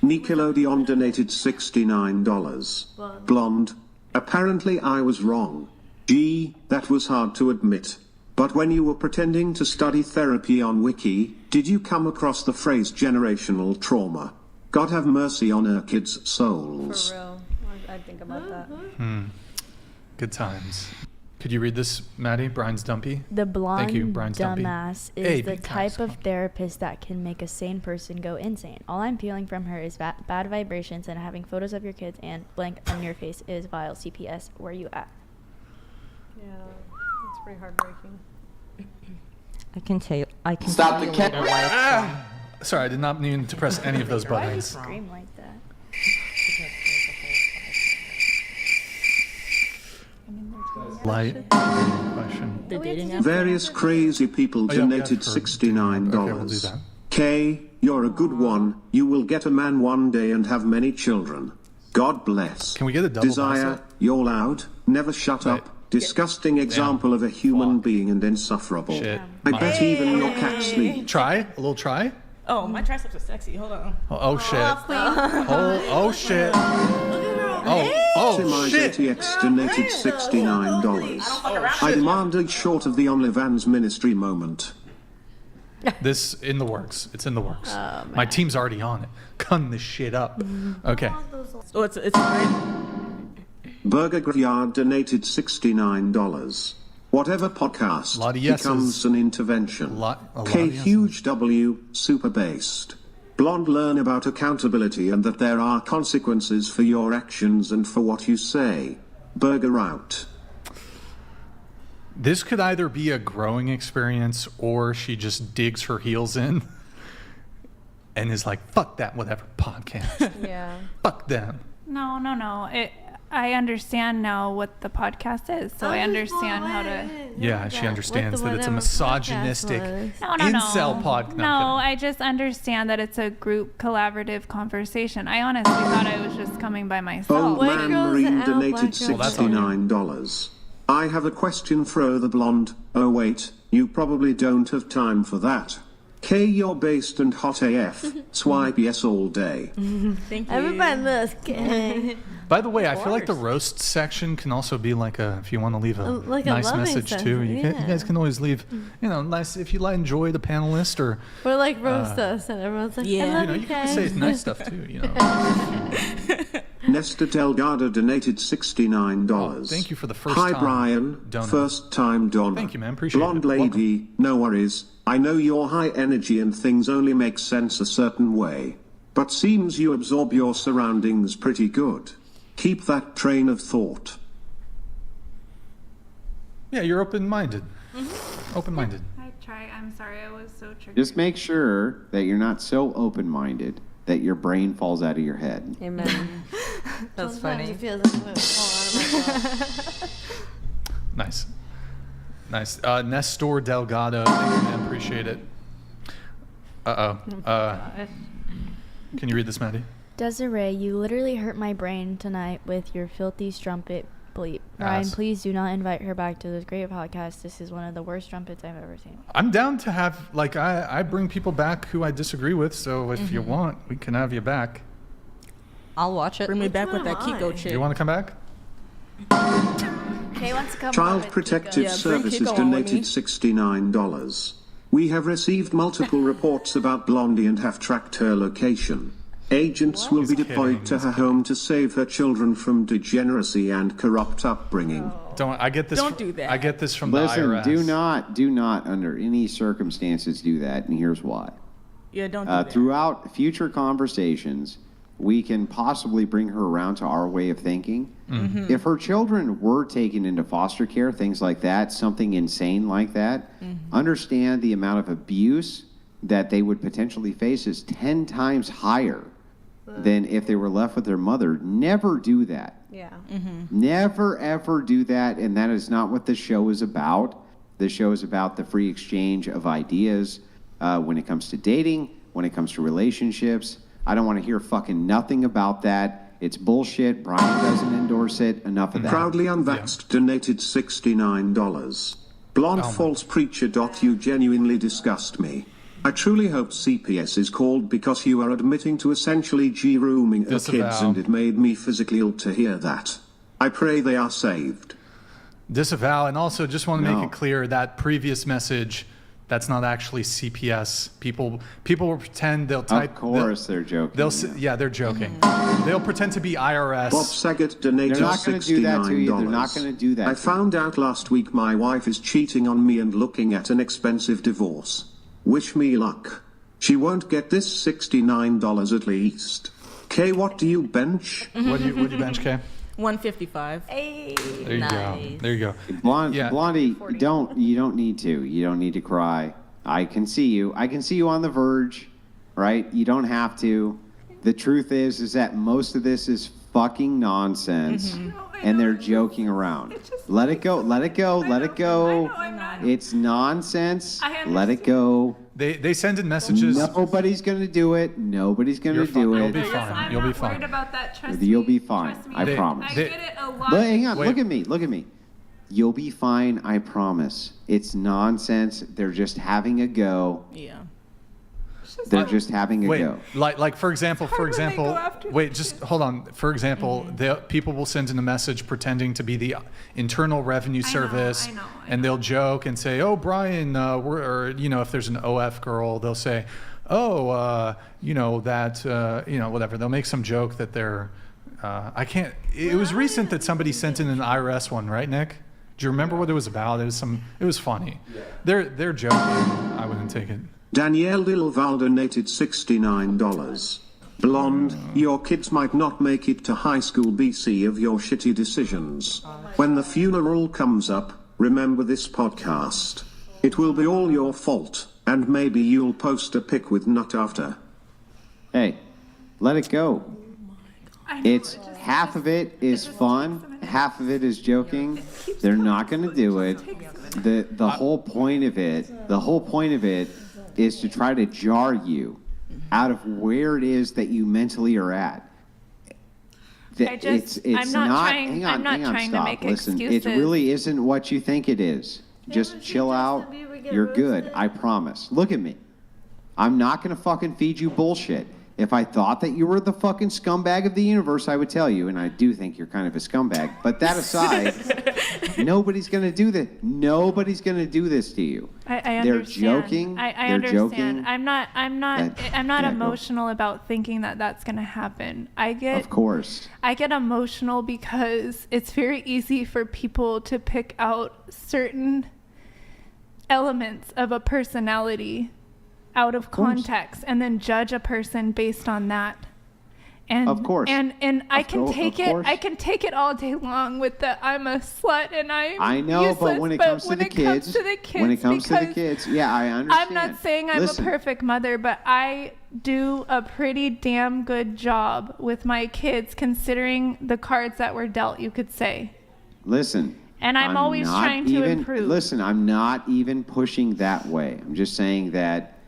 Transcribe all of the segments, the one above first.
Nickelodeon donated $69. Blonde. Apparently I was wrong. Gee, that was hard to admit. But when you were pretending to study therapy on Wiki, did you come across the phrase generational trauma? God have mercy on our kids' souls. For real. I think about that. Good times. Could you read this, Maddie? Brian's Dumpy? The blonde Thank you, Brian's dumbass Dumpy. is the type of therapist that can make a sane person go insane. All I'm feeling from her is bad vibrations, and having photos of your kids and blank on your face is vile. CPS, where you at? Yeah, it's pretty heartbreaking. I can tell you. I can Stop tell the you cat. later why it's Sorry, I did not mean to press any of those Why do you buttons. scream like that? Light question. the dating app. Various crazy people Oh, yeah, donated I've heard. $69. Okay, we'll do that. Kay, you're a good one. You will get a man one day and have many children. God bless. Can we get a double Desire, bicep? you're loud. Never shut Wait. up. Disgusting example of a human being and insufferable. Shit. I bet even your cat sleeps. Try? A little try? Oh, my triceps are sexy. Hold on. Oh shit. Oh shit. Oh shit. TimIGTX donated $69. I demand a short of the OnlyFans ministry moment. This in the works. It's in the works. My team's already on it. Gun this shit up. Okay. Oh, it's fine. Burger Graveyard donated $69. Whatever podcast Lot of yeses. becomes an intervention. A lot of K yeses. huge W super based. Blonde learn about accountability and that there are consequences for your actions and for what you say. Burger out. This could either be a growing experience or she just digs her heels in and is like, fuck that whatever podcast. Yeah. Fuck them. No. I understand now what the podcast is, so I understand how to. Yeah, she understands that it's a whatever misogynistic podcast No. incel podcast. No, I just understand that it's a group collaborative conversation. I honestly thought I was just coming by myself. Old Man Marine donated Well, that's all. $69. I have a question for the blonde. Oh wait, you probably don't have time for that. K, you're based and hot AF. Swipe yes all day. Thank you. Everybody loves Kay. By the way, I feel like the roast section can also be like a, if you want to leave a Like a nice loving message too, section, you yeah. guys can always leave, nice, if you enjoy the panelist or, We're like roast us, and everyone's like, Yeah. I love you can Kay. say nice stuff too, Nesta Delgado donated $69. Oh, thank you for the first Hi time Brian, donor. first time donor. Thank you, man. Appreciate Blonde it. lady, no worries. I know you're high energy and things only make sense a certain way. But seems you absorb your surroundings pretty good. Keep that train of thought. Yeah, you're open-minded. Open-minded. I try. I'm sorry, I was so triggered. Just make sure that you're not so open-minded that your brain falls out of your head. Amen. That's Sometimes funny. it feels like I'm falling out of my Nice. Nestor Delgado, thank you, man. Appreciate it. Can you read this, Maddie? Desiree, you literally hurt my brain tonight with your filthy strumpet bleep. Ryan, Ass. please do not invite her back to this great podcast. This is one of the worst strumpets I've ever seen. I'm down to have, I bring people back who I disagree with, so if you want, we can have you back. I'll watch it. Bring me back with one that am Kiko I? chick. You want to come back? Kay wants to come Child Protective Yeah, bring Services Kiko on with donated me. $69. We have received multiple reports about Blondie and have tracked her location. Agents will be He's deployed kidding, to he's her home to save her children from degeneracy and corrupt upbringing. I get this. Don't do that. I get this from Listen, the IRS. do not under any circumstances do that, and here's why. Yeah, don't do that. Throughout future conversations, we can possibly bring her around to our way of thinking. Mm-hmm. If her children were taken into foster care, things like that, something insane like that, understand the amount of abuse that they would potentially face is 10 times higher than if they were left with their mother. Never do that. Yeah. Never, ever do that, and that is not what the show is about. The show is about the free exchange of ideas when it comes to dating, when it comes to relationships. I don't want to hear fucking nothing about that. It's bullshit. Brian doesn't endorse it. Enough of that. Proudly Unvaxxed donated $69. Blonde Oh my- false preacher. You genuinely disgust me. I truly hope CPS is called because you are admitting to essentially G-rooming her kids Disavow. and it made me physically ill to hear that. I pray they are saved. Disavow, and also just want to No. make it clear that previous message, that's not actually CPS. People will pretend they'll type. Of course they're joking. They're joking. They'll pretend to be IRS. Bob Saget donated They're not going to do that to you. They're not $69. going to do that. I found out last week my wife is cheating on me and looking at an expensive divorce. Wish me luck. She won't get this $69 at least. Kay, what do you bench? What do you bench, Kay? 155. Hey, There you go. There you go. Yeah. Blondie, you don't need to. You don't need to cry. I can see you. I can see you on the verge, right? You don't have to. The truth is that most of this is fucking nonsense, and they're joking around. Let it go. Let it go. Let it go. It's nonsense. Let it go. They send in messages. Nobody's gonna do it. Nobody's gonna You're fine. do You'll it. be fine. You'll be fine. about that. Trust You'll me. be fine. Trust me. I promise. I get it a lot. But hang on, Wait. look at me. Look at me. You'll be fine. I promise. It's nonsense. They're just having a go. Yeah. They're just having a Wait, go. like for example, when they go after wait, just hold on. For example, people will send in a message pretending to be the Internal Revenue Service, I know. and they'll joke and say, "Oh, Brian, or if there's an OF girl, they'll say, "Oh, whatever." They'll make some joke that they're. I can't. It was recent that somebody sent in an IRS one, right, Nick? Do you remember what it was about? It was funny. They're joking. I wouldn't take it. Danielle Dilval donated $69. Blonde, your kids might not make it to high school BC of your shitty decisions. When the funeral comes up, remember this podcast. It will be all your fault, and maybe you'll post a pic with nut after. Hey, let it go. I know, It's half of it is fun, half of it is joking. They're not going to do it. The whole point of it, is to try to jar you out of where it is that you mentally are at. I'm not trying to stop. make Listen, excuses. it really isn't what you think it is. Just chill out. You're good. I promise. Look at me. I'm not going to fucking feed you bullshit. If I thought that you were the fucking scumbag of the universe, I would tell you, and I do think you're kind of a scumbag. But that aside, nobody's going to do that. Nobody's going to do this to you. I They're understand. joking. I They're understand. joking. I'm not Yeah, go. emotional about thinking that that's going to happen. Of course. I get emotional because it's very easy for people to pick out certain elements of a personality out of course. context and then judge a person based on that. And Of course. And I can take it. course. I can take it all day long with the I'm a slut and I know, useless, but when it comes to the kids, because yeah, I understand. I'm not saying I'm Listen, a perfect mother, but I do a pretty damn good job with my kids considering the cards that were dealt, you could say. Listen. And I'm always not trying to improve. Listen, I'm not even pushing that way. I'm just saying that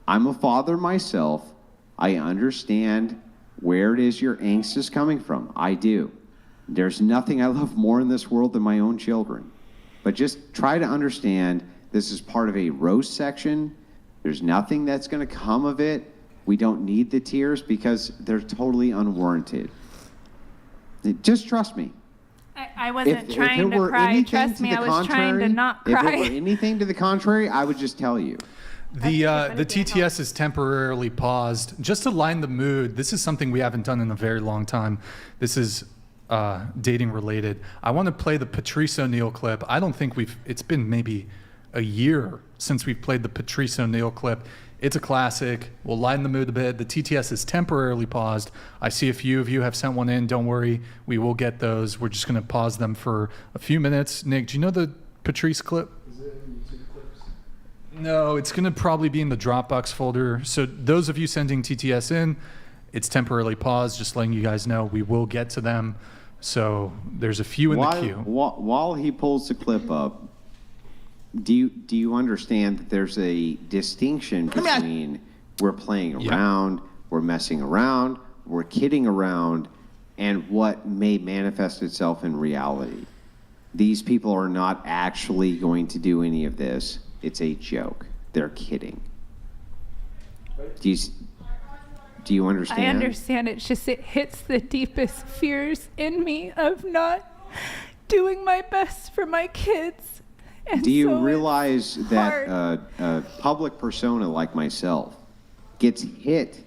I'm a father myself. I understand where it is your angst is coming from. I do. There's nothing I love more in this world than my own children. But just try to understand this is part of a roast section. There's nothing that's going to come of it. We don't need the tears because they're totally unwarranted. Just trust me. I wasn't If trying it to were cry. anything Trust to me, the I was trying to contrary- not If it cry. were anything to the contrary, I would just tell you. The TTS is temporarily paused just to line the mood. This is something we haven't done in a very long time. This is dating related. I want to play the Patrice O'Neal clip. I don't think it's been maybe a year since we've played the Patrice O'Neal clip. It's a classic. We'll lighten the mood a bit. The TTS is temporarily paused. I see a few of you have sent one in. Don't worry. We will get those. We're just going to pause them for a few minutes. Nick, do you know the Patrice clip? No, it's going to probably be in the Dropbox folder. So those of you sending TTS in, it's temporarily paused. Just letting you guys know we will get to them. So there's a few in the queue. While he pulls the clip up, do you understand that there's a distinction between we're playing around, we're messing around, we're kidding around, and what may manifest itself in reality? These people are not actually going to do any of this. It's a joke. They're kidding. Do you understand? I understand. It's just it hits the deepest fears in me of not doing my best for my kids. And Do you so realize it's that hard. a public persona like myself gets hit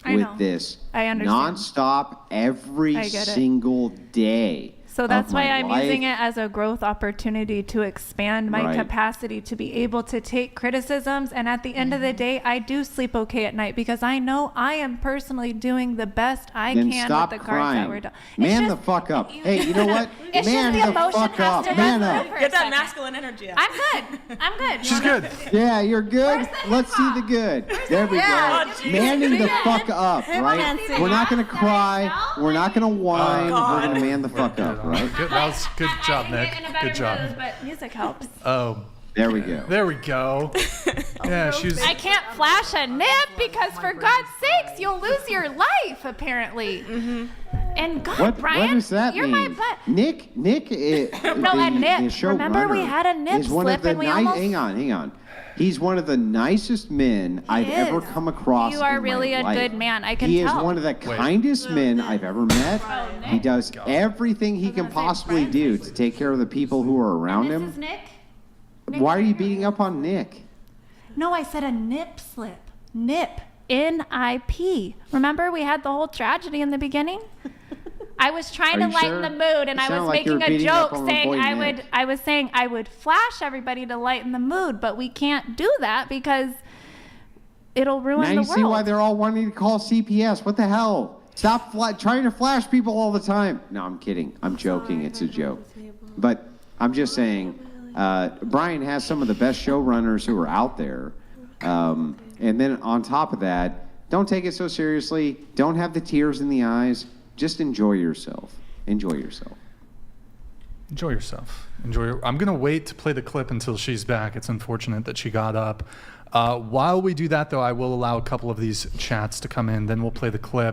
I with know. this I understand. nonstop every I get it. single day? So that's of why my I'm life? using it as a growth opportunity to expand my Right. capacity to be able to take criticisms. And at the end of the Mm-hmm. day, I do sleep okay at night because I know I am personally doing the best I Then can stop with the cards that crying. were done. Man the fuck up. Hey, you know what? It's Man just the the emotion fuck has up. to Man run up. through for a Get that second. masculine energy out. I'm good. I'm good. She's good. Yeah, you're good. Where's the Let's see hip-hop? the good. There we Yeah. go. Oh, geez. Manning the Yeah. fuck up, right? Nancy. We're not gonna cry. We're not gonna whine. God. We're gonna man the fuck up, right? Good. That was good job, Nick. Good job. But music helps. Oh, There we go. there we go. Yeah, she's. I can't flash a nip because, for God's sakes, you'll lose your life, apparently. And God, What Brian, does that you're mean? my butt. Nick, No, a nip. the Remember we showrunner had a nip is one of slip the and we ni- almost- Hang on. He's one of the nicest men I've ever is. come across. You are in my really a life. good man. I can He tell. is one of the kindest men I've ever met. He does everything he can possibly do to take care of the people who are around This him. is Nick. Why are you beating up on Nick? No, I said a nip slip. Nip. N-I-P. Remember we had the whole tragedy in the beginning? I was trying Are to you lighten sure? the mood, and You I sound was like you're making a beating up joke on my saying boy I Nick. would. I was saying I would flash everybody to lighten the mood, but we can't do that because it'll ruin Now the you world. see why they're all wanting to call CPS. What the hell? Stop trying to flash people all the time. No, I'm kidding. I'm joking. It's a joke. But I'm just saying, Brian has some of the best showrunners who are out there. And then on top of that, don't take it so seriously. Don't have the tears in the eyes. Just enjoy yourself. Enjoy yourself. Enjoy yourself. I'm going to wait to play the clip until she's back. It's unfortunate that she got up. While we do that, though, I will allow a couple of these chats to come in. Then we'll play the clip.